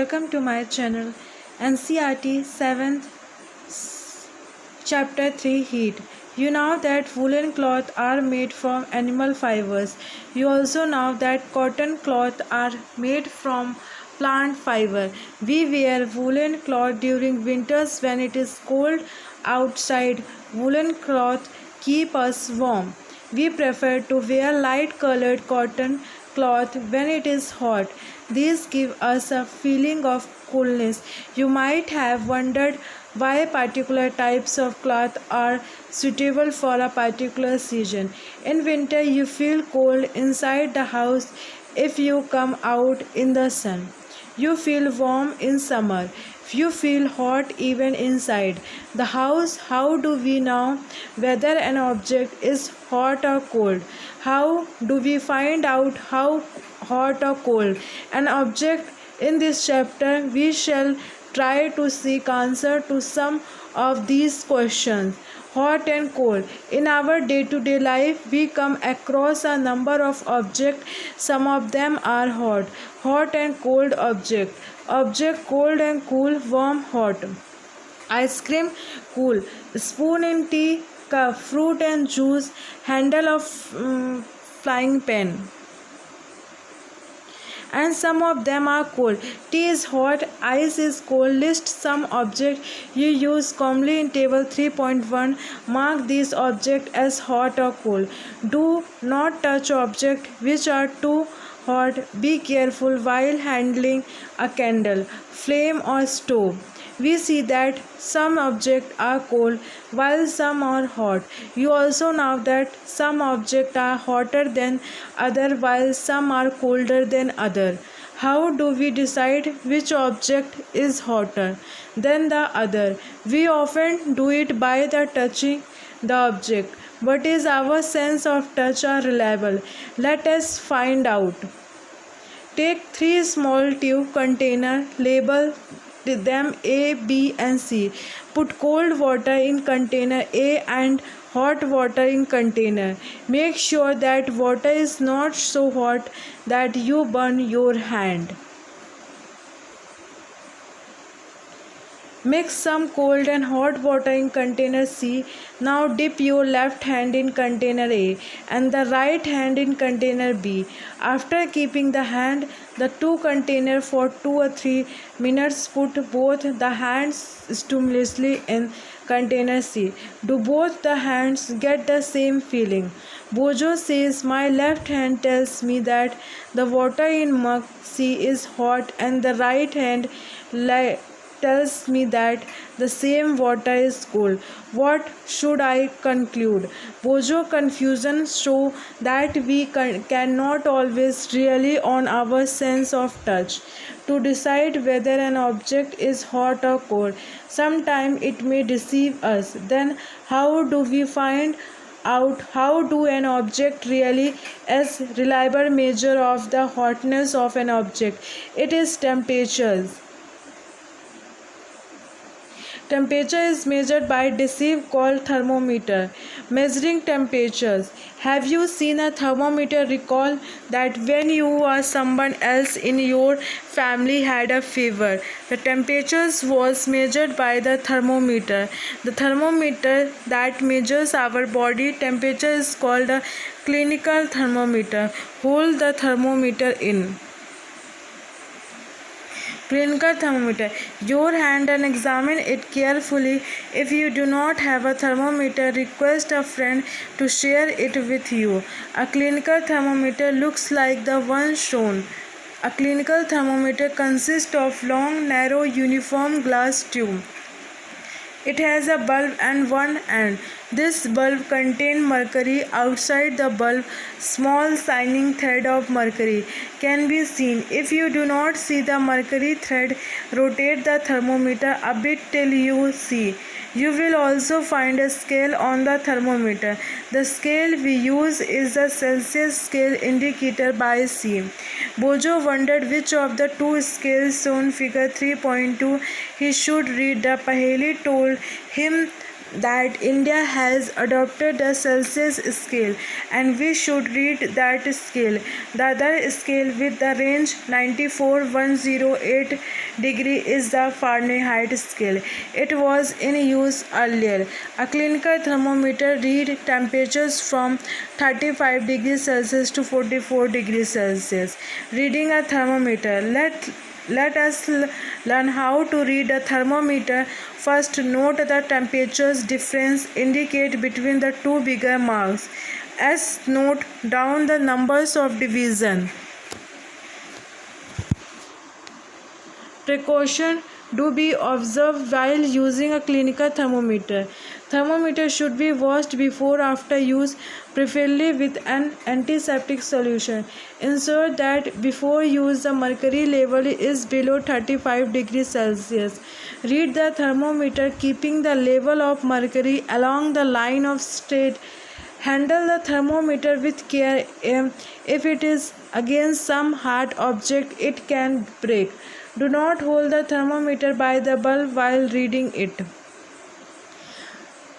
welcome to my channel NCRT 7th Chapter 3 Heat. You know that woolen cloth are made from animal fibers. You also know that cotton cloth are made from plant fiber. We wear woolen cloth during winters when it is cold outside. Woolen cloth keep us warm. We prefer to wear light colored cotton cloth when it is hot. These give us a feeling of coolness. You might have wondered why particular types of cloth are suitable for a particular season. In winter, you feel cold inside the house if you come out in the sun. You feel warm in summer. You feel hot even inside the house. How do we know whether an object is hot or cold? How do we find out how hot or cold an object? In this chapter, we shall try to seek answer to some of these questions. Hot and cold. In our day-to-day life, we come across a number of objects. Some of them are hot and cold object. Object cold and cool, warm, hot. Ice cream, cool. Spoon in tea, cup, fruit and juice, handle of frying pan. And some of them are cold. Tea is hot, ice is cold. List some objects you use commonly in table 3.1. Mark these objects as hot or cold. Do not touch objects which are too hot. Be careful while handling a candle, flame or stove. We see that some objects are cold while some are hot. You also know that some objects are hotter than other while some are colder than other. How do we decide which object is hotter than the other? We often do it by the touching the object. But is our sense of touch are reliable? Let us find out. Take 3 small tube containers, label them A, B and C. Put cold water in container A and hot water in container. Make sure that water is not so hot that you burn your hand. Mix some cold and hot water in container C. Now dip your left hand in container A and the right hand in container B. After keeping the hand the two containers for 2 or 3 minutes, put both the hands stimulously in container C. Do both the hands get the same feeling? Bojo says, my left hand tells me that the water in mug C is hot and the right hand tells me that the same water is cold. What should I conclude? Bojo confusion show that we cannot always rely on our sense of touch to decide whether an object is hot or cold. Sometimes it may deceive us. Then how do we find out how do an object really is reliable measure of the hotness of an object? It is temperatures. Temperature is measured by a device called thermometer. Measuring temperatures. Have you seen a thermometer? Recall that when you or someone else in your family had a fever, the temperature was measured by the thermometer. The thermometer that measures our body temperature is called a clinical thermometer. Hold the thermometer in. Clinical thermometer. Your hand and examine it carefully. If you do not have a thermometer, request a friend to share it with you. A clinical thermometer looks like the one shown. A clinical thermometer consists of long, narrow, uniform glass tube. It has a bulb and one end. This bulb contains mercury. Outside the bulb, small shining thread of mercury can be seen. If you do not see the mercury thread, rotate the thermometer a bit till you see. You will also find a scale on the thermometer. The scale we use is the Celsius scale indicated by C. Bojo wondered which of the two scales shown figure 3.2 he should read. The Paheli told him that India has adopted the Celsius scale and we should read that scale. The other scale with the range 94,108 degree is the Fahrenheit scale. It was in use earlier. A clinical thermometer read temperatures from 35 degrees Celsius to 44 degrees Celsius. Reading a thermometer. Let us learn how to read a thermometer. First, note the temperature's difference indicate between the two bigger marks. S. Note down the numbers of division. Precaution do be observed while using a clinical thermometer. Thermometer should be washed before after use, preferably with an antiseptic solution. Ensure that before use the mercury level is below 35 degrees Celsius. Read the thermometer keeping the level of mercury along the line of straight. Handle the thermometer with care. If it is against some hard object, it can break. Do not hold the thermometer by the bulb while reading it.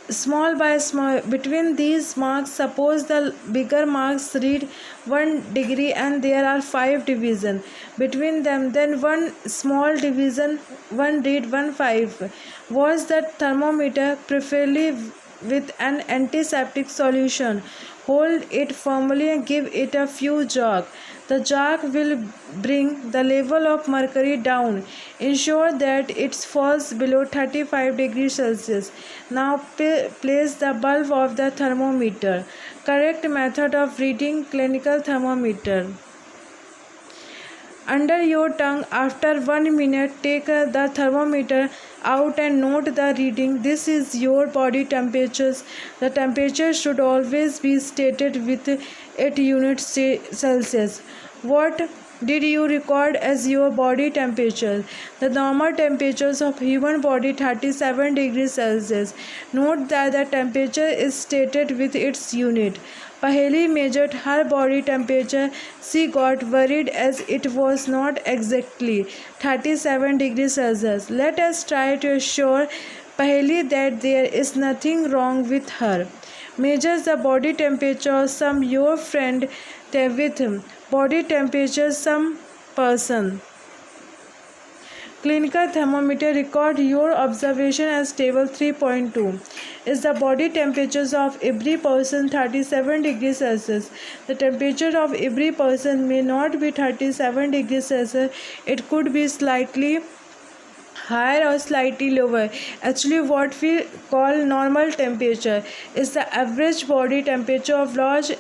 Small by small, between these marks, suppose the bigger marks read 1 degree and there are 5 divisions between them, then one small division, 1 read 1 5. Wash the thermometer preferably with an antiseptic solution. Hold it firmly and give it a few jerks. The jerk will bring the level of mercury down. Ensure that it falls below 35 degrees Celsius. Now place the bulb of the thermometer. Correct method of reading clinical thermometer. Under your tongue, after 1 minute, take the thermometer out and note the reading. This is your body temperatures. The temperature should always be stated with 8 units Celsius. What did you record as your body temperature? The normal temperatures of human body 37 degrees Celsius. Note that the temperature is stated with its unit. Paheli measured her body temperature. She got worried as it was not exactly 37 degrees Celsius. Let us try to assure Paheli that there is nothing wrong with her. Measures the body temperature of some your friend with him. Body temperature some person. Clinical thermometer record your observation as table 3.2. Is the body temperatures of every person 37 degrees Celsius? The temperature of every person may not be 37 degrees Celsius. It could be slightly higher or slightly lower. Actually, what we call normal temperature is the average body temperature of large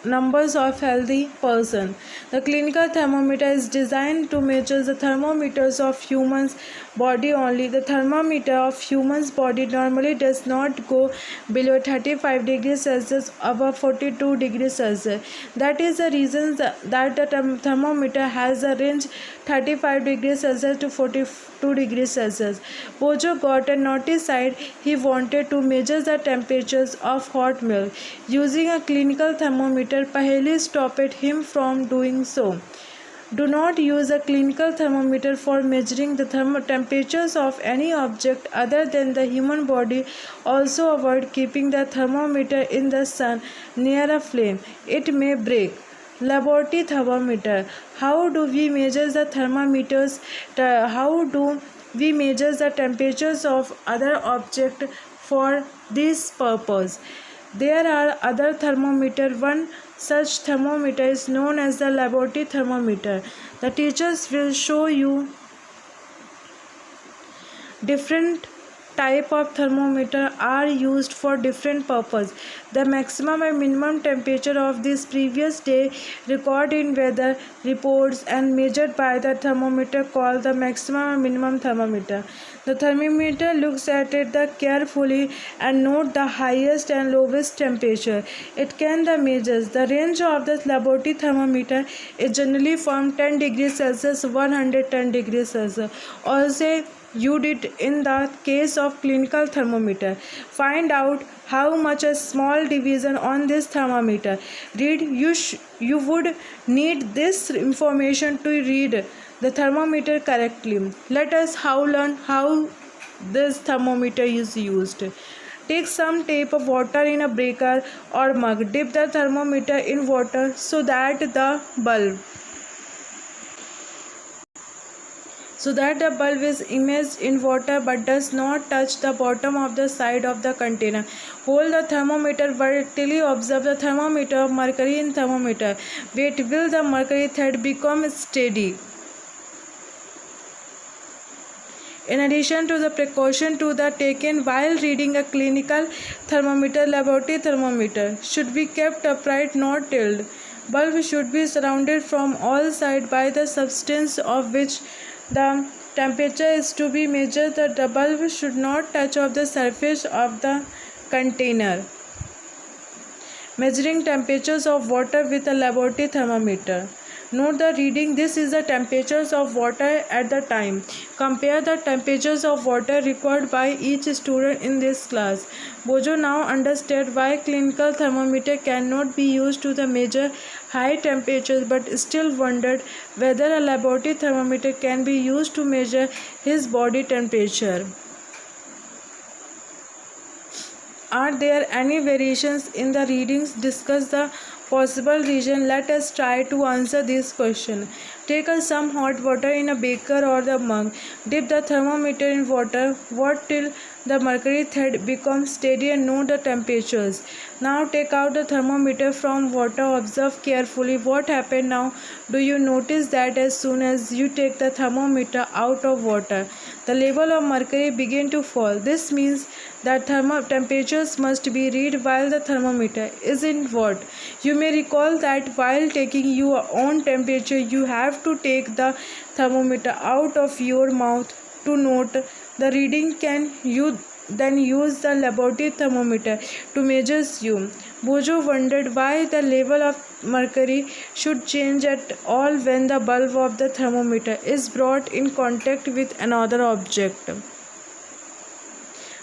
numbers of healthy person. The clinical thermometer is designed to measure the thermometers of humans body only. The thermometer of humans body normally does not go below 35 degrees Celsius above 42 degrees Celsius. That is the reason that the thermometer has a range 35 degrees Celsius to 42 degrees Celsius. Bojo got a naughty side. He wanted to measure the temperatures of hot milk. Using a clinical thermometer, Paheli stopped him from doing so. Do not use a clinical thermometer for measuring the temperatures of any object other than the human body. Also avoid keeping the thermometer in the sun near a flame. It may break. Laboratory thermometer. How do we measure the thermometers? How do we measure the temperatures of other objects for this purpose? There are other thermometer. One such thermometer is known as the laboratory thermometer. The teachers will show you different type of thermometer are used for different purpose. The maximum and minimum temperature of this previous day recorded in weather reports and measured by the thermometer called the maximum and minimum thermometer. The thermometer looks at it carefully and note the highest and lowest temperature. It can measure. The range of the laboratory thermometer is generally from 10 degrees Celsius to 110 degrees Celsius. Also, you did in the case of clinical thermometer. Find out how much a small division on this thermometer. Read. You would need this information to read the thermometer correctly. Let us learn how this thermometer is used. Take some tape of water in a beaker or mug. Dip the thermometer in water so that the bulb is immersed in water but does not touch the bottom of the side of the container. Hold the thermometer vertically. Observe the thermometer of mercury in thermometer. Wait will the mercury thread become steady. In addition to the precaution to the taken while reading a clinical thermometer, laboratory thermometer should be kept upright, not tilted. Bulb should be surrounded from all sides by the substance of which the temperature is to be measured. The bulb should not touch off the surface of the container. Measuring temperatures of water with a laboratory thermometer. Note the reading. This is the temperatures of water at the time. Compare the temperatures of water recorded by each student in this class. Bojo now understood why clinical thermometer cannot be used to measure high temperatures, but still wondered whether a laboratory thermometer can be used to measure his body temperature. Are there any variations in the readings? Discuss the possible reason. Let us try to answer this question. Take some hot water in a beaker or the mug. Dip the thermometer in water. Wait till the mercury thread becomes steady and note the temperatures. Now take out the thermometer from water. Observe carefully what happened now. Do you notice that as soon as you take the thermometer out of water, the level of mercury begin to fall? This means that temperatures must be read while the thermometer is in water. You may recall that while taking your own temperature, you have to take the thermometer out of your mouth to note the reading. Can you then use the laboratory thermometer to measure you? Bojo wondered why the level of mercury should change at all when the bulb of the thermometer is brought in contact with another object.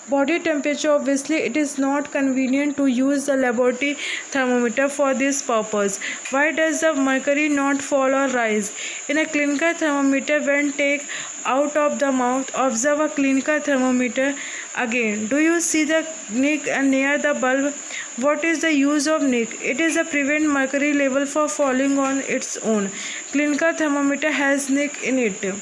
Body temperature. Obviously, it is not convenient to use the laboratory thermometer for this purpose. Why does the mercury not fall or rise? In a clinical thermometer, when take out of the mouth, observe a clinical thermometer again. Do you see the nick near the bulb? What is the use of nick? It is to prevent mercury level from falling on its own. Clinical thermometer has nick in it.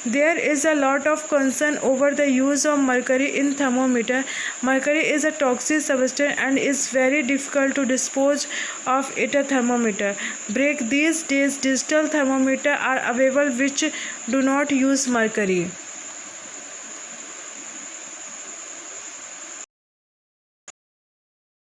There is a lot of concern over the use of mercury in thermometer. Mercury is a toxic substance and is very difficult to dispose of it a thermometer. These days digital thermometers are available which do not use mercury.